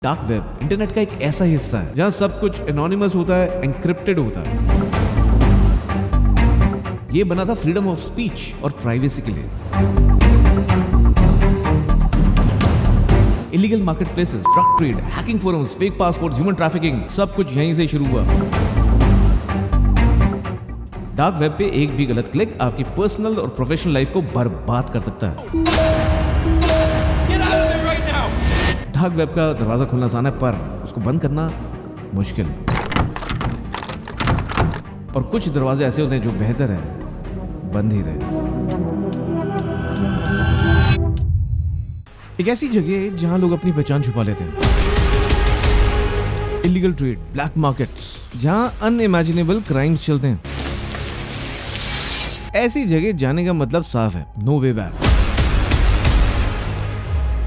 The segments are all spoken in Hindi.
डार्क वेब इंटरनेट का एक ऐसा हिस्सा है जहां सब कुछ एनोनिमस होता है, एनक्रिप्टेड होता है। ये बना था फ्रीडम ऑफ स्पीच और प्राइवेसी के लिए। Illegal market places, drug trade, hacking forums, fake passports, human trafficking, सब कुछ यहीं से शुरू हुआ। डार्क वेब पे एक भी गलत क्लिक आपकी पर्सनल और प्रोफेशनल लाइफ को बर्बाद कर सकता है। डार्क वेब का दरवाजा खोलना आसान है, पर उसको बंद करना मुश्किल। और कुछ दरवाजे ऐसे होते हैं जो बेहतर है बंद ही रहे। एक ऐसी जगह है जहां लोग अपनी पहचान छुपा लेते हैं। इलीगल ट्रेड, ब्लैक मार्केट्स, जहां अनइमेजिनेबल क्राइम्स चलते हैं। ऐसी जगह जाने का मतलब साफ है, नो वे बैक।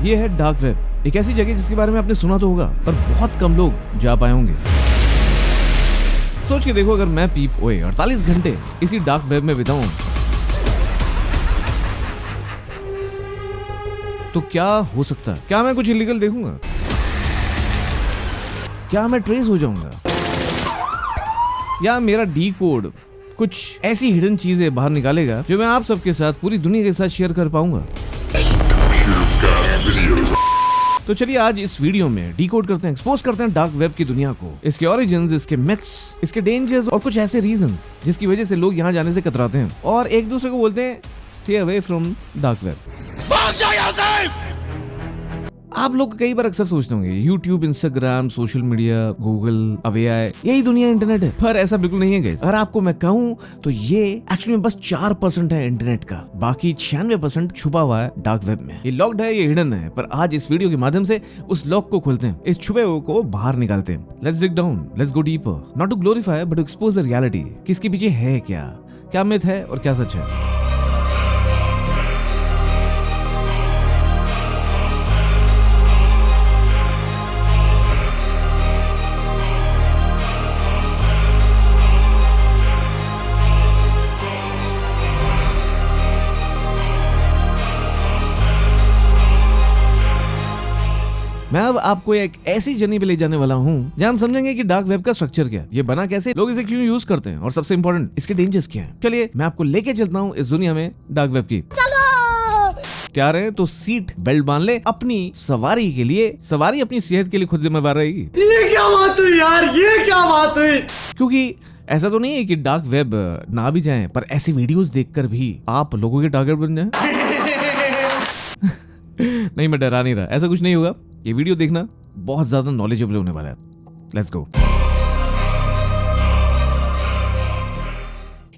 ये है डार्क वेब, एक ऐसी जगह जिसके बारे में आपने सुना तो होगा, पर बहुत कम लोग जा पाए होंगे। सोच के देखो, अगर मैं पीप ओए 48 घंटे इसी डार्क वेब में बिताऊं तो क्या हो सकता है? क्या मैं कुछ इलीगल देखूंगा? क्या मैं ट्रेस हो जाऊंगा? या मेरा डी कोड कुछ ऐसी हिडन चीजें बाहर निकालेगा जो मैं आप सबके साथ, पूरी दुनिया के साथ शेयर कर पाऊंगा? तो चलिए आज इस वीडियो में डीकोड करते हैं, एक्सपोज करते हैं डार्क वेब की दुनिया को, इसके ओरिजिन्स, इसके मिथ्स, इसके डेंजर्स और कुछ ऐसे रीजंस जिसकी वजह से लोग यहाँ जाने से कतराते हैं और एक दूसरे को बोलते हैं stay away from dark web. आप लोग कई बार अक्सर सोचते होंगे YouTube, Instagram, social media, Google, अब AI, यही दुनिया इंटरनेट है, पर ऐसा बिल्कुल नहीं है गाइस। अगर आपको मैं कहूं तो ये एक्चुअली में बस 4% है इंटरनेट का, बाकी 96% छुपा हुआ है डार्क वेब में। ये लॉक्ड है, ये हिडन है, पर आज इस वीडियो के माध्यम से उस लॉक को खोलते हैं, इस छुपे हुए को बाहर निकालते हैं। Let's dig down, let's go deeper, not to glorify but to expose the reality कि इसके पीछे है क्या मिथ है और क्या सच है। मैं अब आपको एक ऐसी जर्नी पे ले जाने वाला हूँ जहाँ हम समझेंगे कि डार्क वेब का स्ट्रक्चर क्या है, ये बना कैसे, लोग इसे क्यों यूज करते हैं और सबसे इंपॉर्टेंट इसके डेंजर्स क्या हैं। चलिए मैं आपको लेके चलता हूँ इस दुनिया में डार्क वेब की। तैयार है तो सीट बेल्ट बांध ले, अपनी सवारी के लिए, सवारी अपनी सेहत के लिए खुद जिम्मेदार रहेगी। ये क्या बात हुई यार, ये क्या बात हुई? क्योंकि ऐसा तो नहीं है कि डार्क वेब ना भी जाए, पर ऐसी वीडियोस देखकर भी आप लोगों के टारगेट बन जाए। नहीं, मैं डरा नहीं रहा, ऐसा कुछ नहीं होगा। ये वीडियो देखना, बहुत ज्यादा नॉलेजेबल होने वाला है। Let's go.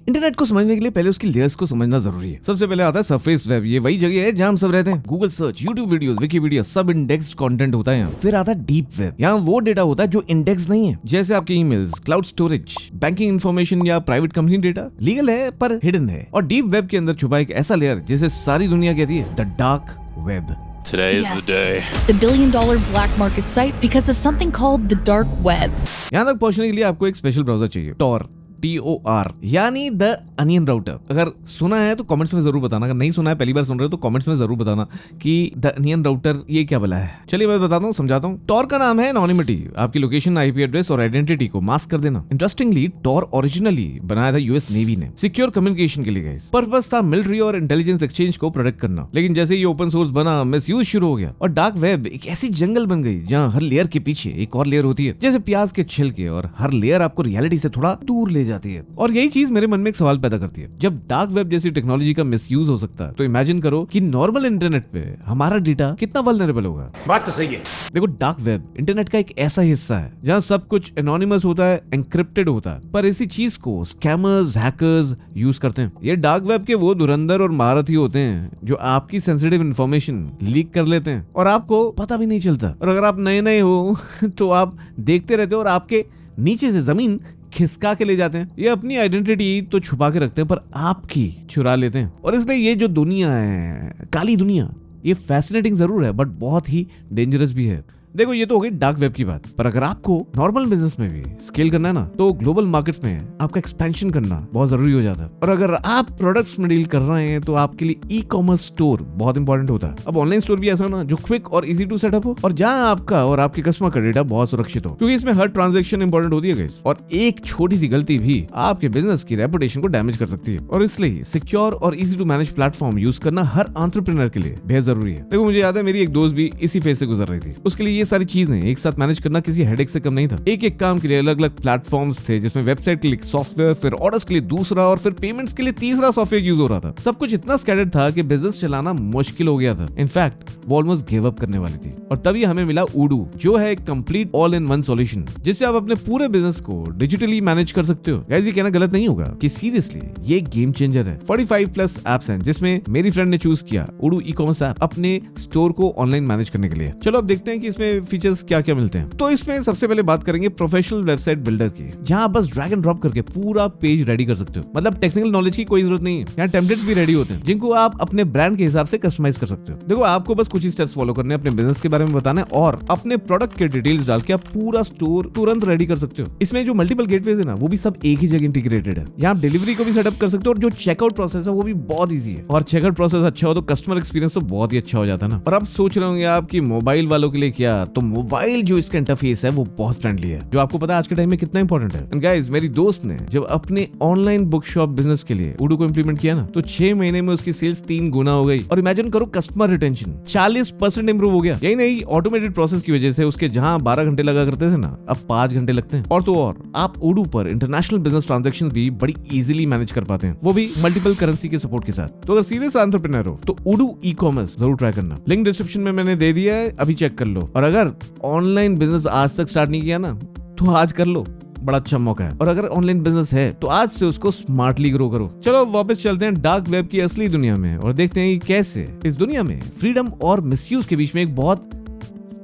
इंटरनेट को समझने के लिए पहले उसकी लेयर्स को समझना जरूरी है। सबसे पहले आता है सरफेस वेब, ये वही जगह है जहां हम सब रहते हैं। Google search, YouTube videos, Wikipedia, सब इंडेक्स्ड कंटेंट होता है यहाँ। फिर आता है डीप वेब, यहाँ वो डेटा होता है जो इंडेक्स नहीं है, जैसे आपके emails, cloud storage, banking information या प्राइवेट कंपनी डेटा। लीगल है पर हिडन है। और डीप वेब के अंदर छुपा एक ऐसा लेयर जिसे सारी दुनिया कहती है the dark web. Today is the day. The billion-dollar black market site because of something called the dark web. यहाँ तक पहुंचने के लिए आपको एक स्पेशल ब्राउजर चाहिए, Tor, TOR, यानी द अनियन राउटर। अगर सुना है तो कमेंट्स में जरूर बताना, अगर नहीं सुना है, पहली बार सुन रहे हो तो कमेंट्स में जरूर बताना कि द अनियन राउटर ये क्या भला है। चलिए मैं बताता हूँ, समझाता हूँ। टॉर का नाम है एनोनिमिटी, आपकी लोकेशन, IP एड्रेस और आइडेंटिटी को मास्क कर देना। इंटरेस्टिंगली टॉर ओरिजिनली बनाया था US नेवी ने, सिक्योर कम्युनिकेशन के लिए गाइस। पर्पस था मिलिट्री और इंटेलिजेंस एक्सचेंज को प्रोटेक्ट करना। लेकिन जैसे ये ओपन सोर्स बना, मिसयूज शुरू हो गया और डार्क वेब एक ऐसी जंगल बन गई जहाँ हर लेयर के पीछे एक और लेयर होती है, जैसे प्याज के छिलके, और हर लेयर आपको रियलिटी से थोड़ा दूर ले जाती है। और यही चीज मेरे मन में एक सवाल पैदा करती है, जब डार्क वेब जैसी टेक्नोलॉजी का मिसयूज हो सकता है तो इमेजिन करो कि नॉर्मल इंटरनेट पे हमारा डेटा कितना वल्नरेबल होगा। बात तो सही है। देखो, डार्क वेब इंटरनेट का एक ऐसा हिस्सा है जहां सब कुछ एनोनिमस होता है, एनक्रिप्टेड होता है, पर इसी चीज को स्कैमर्स, हैकर्स यूज करते हैं। ये डार्क वेब के वो धुरंधर और महारथी होते हैं जो आपकी सेंसिटिव इंफॉर्मेशन लीक कर लेते हैं और आपको पता भी नहीं चलता। और अगर आप नए नए हो तो आप देखते रहते हो और आपके नीचे से जमीन खिसका के ले जाते हैं। ये अपनी आइडेंटिटी तो छुपा के रखते हैं, पर आपकी चुरा लेते हैं। और इसलिए ये जो दुनिया है, काली दुनिया, ये फैसिनेटिंग जरूर है बट बहुत ही डेंजरस भी है। देखो ये तो हो गई डार्क वेब की बात, पर अगर आपको नॉर्मल बिजनेस में भी स्केल करना है ना, तो ग्लोबल मार्केट्स में आपका एक्सपेंशन करना बहुत जरूरी हो जाता है। और अगर आप प्रोडक्ट्स में डील कर रहे हैं तो आपके लिए ई कॉमर्स स्टोर बहुत इंपॉर्टेंट होता है। अब ऑनलाइन स्टोर भी ऐसा ना जो क्विक और इजी टू सेटअप हो और जहां आपका और आपके कस्टमर का डेटा बहुत सुरक्षित हो, क्योंकि इसमें हर ट्रांजैक्शन इंपॉर्टेंट होती है गाइस, और एक छोटी सी गलती भी आपके बिजनेस की रेपुटेशन को डैमेज कर सकती है। और इसलिए सिक्योर और easy to manage platform use करना हर एंटरप्रेन्योर के लिए बेहद जरूरी है। देखो मुझे याद है मेरी एक दोस्त भी इसी फेज से गुजर रही थी, उसके लिए ये सारी चीजें एक साथ मैनेज करना किसी हेडेक से कम नहीं था। एक एक काम के लिए अलग अलग प्लेटफॉर्म्स थे, जिसमें वेबसाइट के लिए सॉफ्टवेयर, फिर ऑर्डर्स के लिए दूसरा और फिर पेमेंट्स के लिए तीसरा सॉफ्टवेयर यूज हो रहा था। सब कुछ इतना स्कैटर्ड था कि बिजनेस चलाना मुश्किल हो गया था। इनफैक्ट वो ऑलमोस्ट गिव अप करने वाली थी, और तभी हमें मिला उडू, जो है एक complete all in one solution, जिससे आप अपने पूरे बिजनेस को डिजिटली मैनेज कर सकते हो। गाइस ये कहना गलत नहीं होगा कि सीरियसली ये गेम चेंजर है। 45 प्लस एप्स हैं, जिसमें मेरी फ्रेंड ने चूज किया उडू ई कॉमर्स ऐप अपने स्टोर को ऑनलाइन मैनेज करने के लिए। चलो अब देखते हैं कि इसमें फीचर्स क्या क्या मिलते हैं। तो इसमें सबसे पहले बात करेंगे प्रोफेशनल वेबसाइट बिल्डर की, जहां आप बस ड्रैग एंड ड्रॉप करके पूरा पेज रेडी कर सकते हो। मतलब टेक्निकल नॉलेज की कोई जरूरत नहीं है, यहाँ टेम्पलेट्स भी रेडी होते हैं जिनको आप अपने ब्रांड के हिसाब से कस्टमाइज कर सकते हो। देखो आपको बस कुछ ही स्टेप्स फॉलो करने, अपने बिजनेस के बारे में बताना है और अपने प्रोडक्ट के डिटेल्स डाल के आप पूरा स्टोर तुरंत रेडी कर सकते हो। इसमें जो मल्टीपल गेटवेज है ना, वो भी सब एक ही जगह इंटीग्रेटेड है। यहाँ आप डिलीवरी को भी सेटअप कर सकते हो और जो चेकआउट प्रोसेस है वो भी बहुत ईजी है। और चेकआउट प्रोसेस अच्छा हो तो कस्टमर एक्सपीरियंस तो बहुत ही अच्छा हो जाता है ना। और अब सोच रहे होंगे आप कि मोबाइल वालों के लिए क्या, तो मोबाइल जो इसका इंटरफेस है वो बहुत फ्रेंडली है, जो आपको पता है आज के टाइम में कितना इंपॉर्टेंट है। एंड गाइस मेरी दोस्त ने जब अपने ऑनलाइन बुक शॉप बिजनेस के लिए उडू को इंप्लीमेंट किया ना, तो 6 महीने में उसकी सेल्स 3 गुना हो गई। और इमेजिन करो कस्टमर रिटेंशन 40% इंप्रूव हो गया। यही नहीं, ऑटोमेटेड प्रोसेस की वजह से उसके जहां 12 घंटे लगा करते थे ना, अब 5 घंटे लगते हैं। और तो और आप उडू पर इंटरनेशनल बिजनेस ट्रांजैक्शन भी बड़ी इजीली मैनेज कर पाते हैं, वो भी मल्टीपल करेंसी के सपोर्ट के साथ। तो अगर सीरियस एंटरप्रेन्योर हो तो उडू ई कॉमर्स जरूर ट्राई करना। लिंक डिस्क्रिप्शन में मैंने दे दिया है, अभी चेक कर लो। और अगर ऑनलाइन बिजनेस आज तक स्टार्ट नहीं किया ना, तो आज कर लो, बड़ा अच्छा मौका है। और अगर ऑनलाइन बिजनेस है तो आज से उसको स्मार्टली ग्रो करो। चलो वापस चलते हैं डार्क वेब की असली दुनिया में और देखते हैं कि कैसे इस दुनिया में फ्रीडम और मिसयूज के बीच में एक बहुत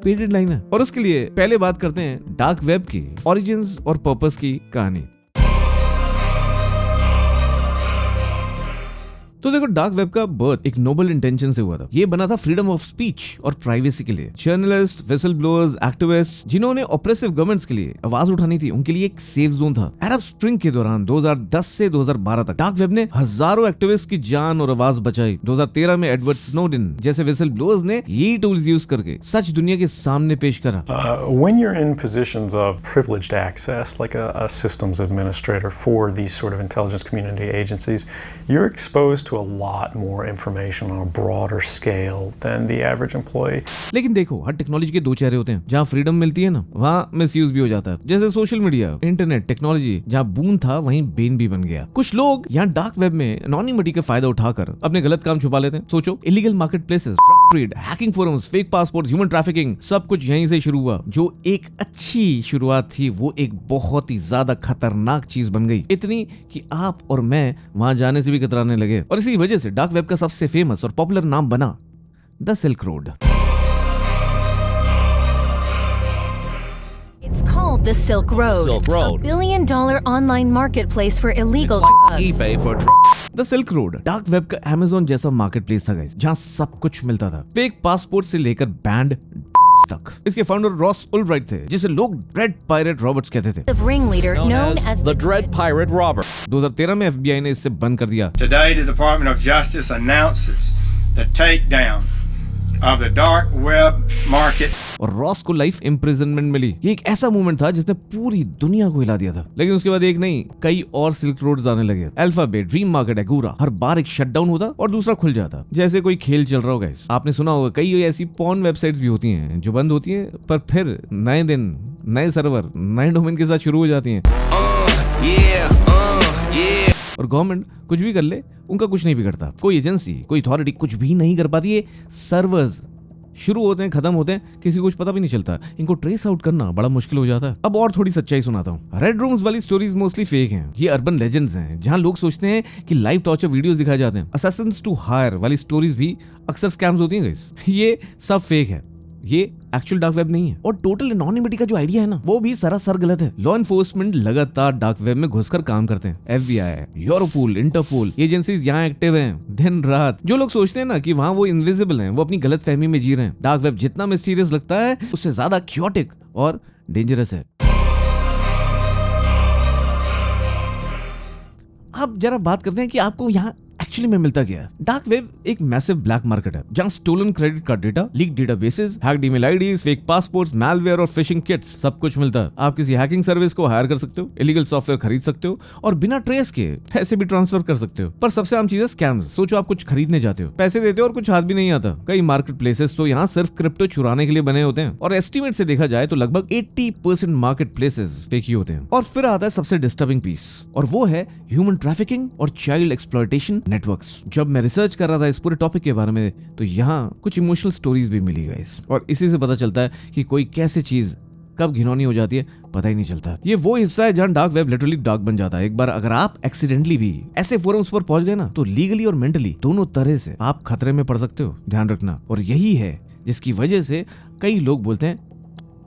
पेटेड लाइन है। और उसके लिए पहले बात करते हैं डार्क वेब की ओरिजिन्स और पर्पस की कहानी। तो देखो डार्क वेब का बर्थ एक नोबल इंटेंशन से हुआ था। ये बना था फ्रीडम ऑफ स्पीच और प्राइवेसी के लिए। जर्नलिस्ट, विसल ब्लोअर्स, एक्टिविस्ट जिन्होंने ऑप्रेसिव गवर्नमेंट्स के लिए आवाज उठानी थी, उनके लिए एक सेफ जोन था। अरब स्प्रिंग के दौरान 2010 से 2012 तक डार्क वेब ने हजारों एक्टिविस्ट की जान और आवाज बचाई। 2013 में एडवर्ड स्नोडेन जैसे विसल ब्लोअर्स ने यही टूल्स यूज करके सच दुनिया के सामने पेश करा। When you're in positions of privileged access, like a systems administrator for these sort of intelligence community agencies, you're exposed to a lot more information on a broader scale than the average employee. लेकिन देखो हर टेक्नोलॉजी के दो चेहरे होते हैं। जहाँ फ्रीडम मिलती है ना, वहाँ मिसयूज भी हो जाता है। जैसे सोशल मीडिया, इंटरनेट, टेक्नोलॉजी जहाँ बून था वहीं बेन भी बन गया। कुछ लोग यहाँ डार्क वेब में एनोनिमिटी का फायदा उठाकर अपने गलत काम छुपा लेते हैं। सोचो illegal market places, trade, hacking forums, fake passport, human trafficking, सब कुछ यहीं से शुरू हुआ। जो एक अच्छी शुरुआत थी वो एक बहुत ही ज्यादा खतरनाक चीज बन गई, इतनी कि आप और मैं वहां जाने से भी कतराने लगे। और इसी वजह से डार्क वेब का सबसे फेमस और पॉपुलर नाम बना the silk road. It's called the Silk Road. Silk Road. A billion-dollar online marketplace for illegal drugs. eBay for drugs. The silk road dark web का अमेज़न जैसा मार्केट प्लेस था गाइस, जहां सब कुछ मिलता था, फेक पासपोर्ट से लेकर बैंड तक। इसके फाउंडर रॉस उल्ब्राइट थे, जिसे लोग ड्रेड पायरेट रॉबर्ट्स कहते थे। The ringleader known as the Dread Pirate Robert. 2013 में FBI ने इससे बंद कर दिया। Today, the Department of Justice announces the takedown of the dark web market. और रॉस को लाइफ इम्प्रिजनमेंट मिली। ये एक ऐसा मूवमेंट था जिसने पूरी दुनिया को हिला दिया था। लेकिन उसके बाद एक नहीं, कई और सिल्क रोड्स आने लगे। अल्फाबेट, ड्रीम मार्केट, एगोरा, हर बार एक शटडाउन होता और दूसरा खुल जाता, जैसे कोई खेल चल रहा हो गाइस। आपने सुना होगा कई ऐसी पॉर्न वेबसाइट्स भी होती हैं जो बंद होती हैं, पर फिर नए दिन, नए सर्वर, नए डोमेन के साथ शुरू हो जाती हैं। और गवर्नमेंट कुछ भी कर ले, उनका कुछ नहीं बिगड़ता। कोई एजेंसी, कोई अथॉरिटी कुछ भी नहीं कर पाती। ये सर्वर्स शुरू होते हैं, खत्म होते हैं, किसी को कुछ पता भी नहीं चलता। इनको ट्रेस आउट करना बड़ा मुश्किल हो जाता है। अब और थोड़ी सच्चाई सुनाता हूँ। रेड रूम्स वाली स्टोरीज मोस्टली फेक हैं। ये अर्बन लेजेंड्स हैं, जहाँ लोग सोचते हैं कि लाइव टॉर्चर वीडियोस दिखाए जाते हैं। असैसिन्स टू हायर वाली स्टोरीज भी अक्सर स्कैम्स होती हैं गाइस। ये सब फेक है। ये एक्चुअल डार्क वेब नहीं है। और टोटल एनोनिमिटी का जो आइडिया है ना, वो भी सरासर गलत है। लॉ एनफोर्समेंट लगातार डार्क वेब में घुसकर काम करते हैं। FBI, यूरोपोल, इंटरपोल एजेंसीज यहाँ एक्टिव हैं दिन रात। जो लोग सोचते हैं ना कि वहाँ वो इनविजिबल हैं, वो अपनी गलत फहमी में जी रहे हैं। डार्क वेब जितना मिस्टीरियस लगता है, उससे ज्यादा क्योटिक और डेंजरस है। अब जरा बात करते हैं कि आपको यहाँ एक्चुअली में मिलता क्या है। डार्क वेब एक मैसिव ब्लैक मार्केट है जहां stolen credit card data, leak databases, hacked email IDs, fake passports, malware और फिशिंग किट्स सब कुछ मिलता है। आप किसी हैकिंग सर्विस को हायर कर सकते हो, इलीगल सॉफ्टवेयर खरीद सकते हो और बिना ट्रेस के पैसे भी ट्रांसफर कर सकते हो। पर सबसे आम चीज है स्कैम्स। सोचो आप कुछ खरीदने जाते हो, पैसे देते हो और कुछ हाथ भी नहीं आता। कई मार्केट प्लेसेस तो यहाँ सिर्फ क्रिप्टो चुराने के लिए बने होते हैं और एस्टिमेट से देखा जाए तो लगभग 80% मार्केट प्लेसेस फेक ही होते हैं। और फिर आता है सबसे डिस्टर्बिंग पीस, और वो है ह्यूमन ट्रैफिकिंग और चाइल्ड एक्सप्लॉयटेशन नेटवर्क्स। जब मैं रिसर्च कर रहा था इस पूरे टॉपिक के बारे में, तो यहाँ कुछ इमोशनल स्टोरीज भी मिली गाइस, और इसी से पता चलता है कि कोई कैसे चीज कब घिनौनी हो जाती है पता ही नहीं चलता। ये वो हिस्सा है जहाँ डार्क वेब लिटरली डार्क बन जाता है। एक बार अगर आप एक्सीडेंटली भी ऐसे फोरम्स पर पहुंच गए ना, तो लीगली और मेंटली दोनों तरह से आप खतरे में पड़ सकते हो, ध्यान रखना। और यही है जिसकी वजह से कई लोग बोलते हैं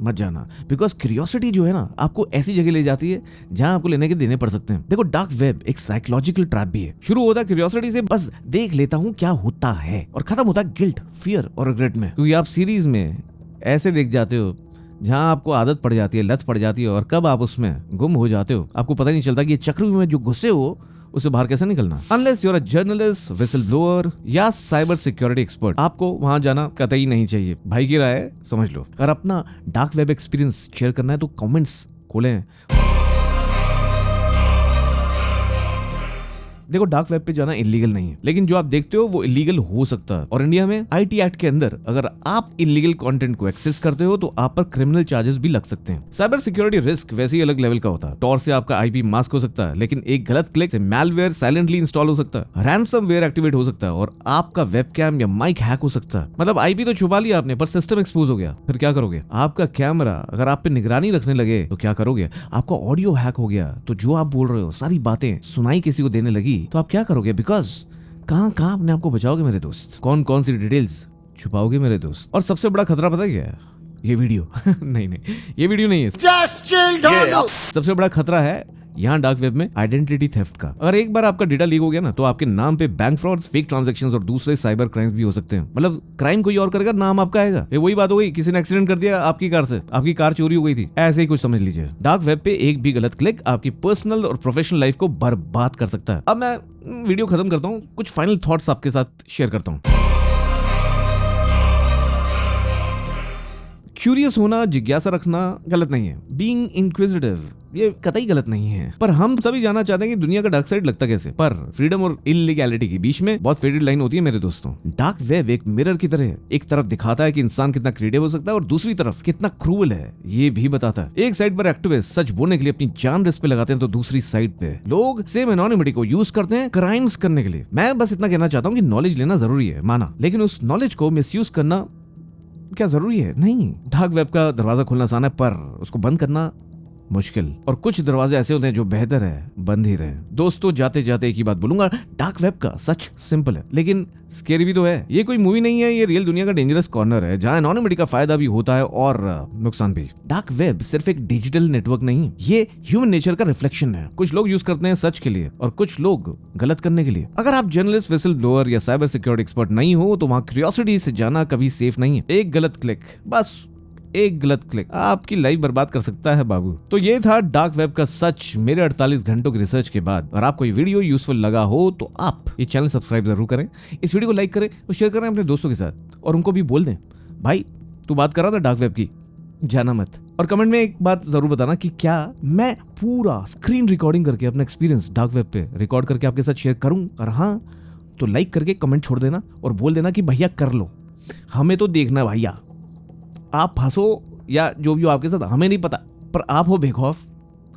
मत जाना, बिकॉज क्यूरियोसिटी जो है ना, आपको ऐसी जगह ले जाती है जहां आपको लेने के देने पड़ सकते हैं। देखो, डार्क वेब एक साइकोलॉजिकल ट्रैप भी है। शुरू होता है क्यूरियोसिटी से, बस देख लेता हूं क्या होता है, और खत्म होता है गिल्ट, फियर और रिग्रेट में। क्योंकि आप सीरीज में ऐसे देख जाते हो जहां आपको आदत पड़ जाती है, लत पड़ जाती है, और कब आप उसमें गुम हो जाते हो आपको पता ही नहीं चलता कि ये चक्रव्यूह में जो घुसे हो उसे बाहर कैसे निकलना। Unless you are a journalist, whistleblower या साइबर सिक्योरिटी एक्सपर्ट, आपको वहां जाना कतई नहीं चाहिए। भाई की राय है, समझ लो। अगर अपना डार्क वेब एक्सपीरियंस शेयर करना है तो कमेंट्स खोलें। देखो, डार्क वेब पे जाना इलीगल नहीं है, लेकिन जो आप देखते हो वो इलीगल हो सकता है। और इंडिया में आईटी एक्ट के अंदर अगर आप इलीगल कंटेंट को एक्सेस करते हो तो आप पर क्रिमिनल चार्जेस भी लग सकते हैं। साइबर सिक्योरिटी रिस्क वैसे ही अलग लेवल का होता है। टॉर से आपका आईपी मास्क हो सकता है, लेकिन एक गलत क्लिक से मैलवेयर साइलेंटली इंस्टॉल हो सकता है, रैंसमवेयर एक्टिवेट हो सकता है, और आपका वेबकैम या माइक हैक हो सकता है। मतलब आईपी तो छुपा लिया आपने, पर सिस्टम एक्सपोज हो गया, फिर क्या करोगे? आपका कैमरा अगर आप पे निगरानी रखने लगे तो क्या करोगे? आपका ऑडियो हैक हो गया तो जो आप बोल रहे हो सारी बातें सुनाई किसी को देने लगी तो आप क्या करोगे? बिकॉज कहां अपने आप को बचाओगे मेरे दोस्त? कौन कौन सी डिटेल्स छुपाओगे मेरे दोस्त? और सबसे बड़ा खतरा पता है क्या है? ये वीडियो नहीं, ये वीडियो नहीं है। Just chill, Donald. सबसे बड़ा खतरा है यहाँ डार्क वेब में आइडेंटिटी थेफ्ट का। अगर एक बार आपका डेटा लीक हो गया ना, तो आपके नाम पे बैंक फ्रॉड्स, फेक ट्रांजैक्शंस और दूसरे साइबर क्राइम्स भी हो सकते हैं। मतलब क्राइम कोई और करेगा, नाम आपका आएगा। ये वही बात हो गई, किसी ने एक्सीडेंट कर दिया आपकी कार से, आपकी कार चोरी हो गई थी, ऐसे ही कुछ समझ लीजिए। डार्क वेब पे एक भी गलत क्लिक आपकी पर्सनल और प्रोफेशनल लाइफ को बर्बाद कर सकता है। अब मैं वीडियो खत्म करता हूँ, कुछ फाइनल थॉट्स आपके साथ शेयर करता हूँ। क्यूरियस होना, जिज्ञासा रखना गलत नहीं है। बीइंग इंक्विजिटिव ये कतई गलत नहीं है, पर हम सभी जानना चाहते हैं कि दुनिया का डार्क साइड लगता कैसे। पर फ्रीडम और इलीगैलिटी के बीच में बहुत फेडेड लाइन होती है मेरे दोस्तों। डार्क वेब एक मिरर की तरह है। एक तरफ दिखाता है कि इंसान कितना क्रिएटिव हो सकता है और दूसरी तरफ कितना क्रूअल है ये भी बताता है। एक साइड पर एक्टिविस्ट सच बोलने के लिए अपनी जान रिस्क पे लगाते हैं, तो दूसरी साइड पे लोग सेम एनोनिमिटी को यूज करते हैं क्राइम्स करने के लिए। मैं बस इतना कहना चाहता हूँ कि नॉलेज लेना जरूरी है, माना, लेकिन उस नॉलेज को मिसयूज करना क्या जरूरी है? नहीं। डार्क वेब का दरवाजा खोलना आसान है, पर उसको बंद करना मुश्किल। और कुछ दरवाजे ऐसे होते हैं जो बेहतर है बंद ही रहे। दोस्तों, जाते जाते एक ही बात बोलूंगा, डार्क वेब का सच सिंपल है, लेकिन स्केरी भी तो है। ये कोई मूवी नहीं है, ये रियल दुनिया का डेंजरस कॉर्नर है जहां एनोनिमिटी का फायदा भी होता है और नुकसान भी। डार्क वेब सिर्फ एक डिजिटल नेटवर्क नहीं, ये ह्यूमन नेचर का रिफ्लेक्शन है। कुछ लोग यूज करते हैं सच के लिए और कुछ लोग गलत करने के लिए। अगर आप जर्नलिस्ट, विसल ब्लोअर या साइबर सिक्योरिटी एक्सपर्ट नहीं हो तो वहां क्यूरियोसिटी से जाना कभी सेफ नहीं है। एक गलत क्लिक, बस एक गलत क्लिक आपकी लाइफ बर्बाद कर सकता है बाबू। तो ये था डार्क वेब का सच मेरे 48 घंटों की रिसर्च के बाद। अगर आपको ये वीडियो यूजफुल लगा हो तो आप ये चैनल सब्सक्राइब जरूर करें, इस वीडियो को लाइक करें और शेयर करें अपने दोस्तों के साथ, और उनको भी बोल दें, भाई तू बात कर रहा था डार्क वेब की, जाना मत। और कमेंट में एक बात जरूर बताना कि क्या मैं पूरा स्क्रीन रिकॉर्डिंग करके अपना एक्सपीरियंस डार्क वेब पे रिकॉर्ड करके आपके साथ शेयर करूं। और हाँ, तो लाइक करके कमेंट छोड़ देना और बोल देना कि भैया कर लो, हमें तो देखना है भैया। आप फंसो या जो भी हो आपके साथ, हमें नहीं पता, पर आप हो बेखौफ,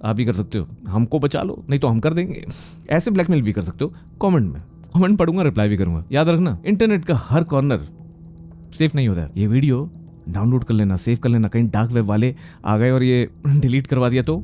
आप भी कर सकते हो। हमको बचा लो, नहीं तो हम कर देंगे। ऐसे ब्लैकमेल भी कर सकते हो कमेंट में। कमेंट पढ़ूंगा, रिप्लाई भी करूंगा। याद रखना, इंटरनेट का हर कॉर्नर सेफ नहीं होता है। ये वीडियो डाउनलोड कर लेना, सेव कर लेना, कहीं डार्क वेब वाले आ गए और ये डिलीट करवा दिया तो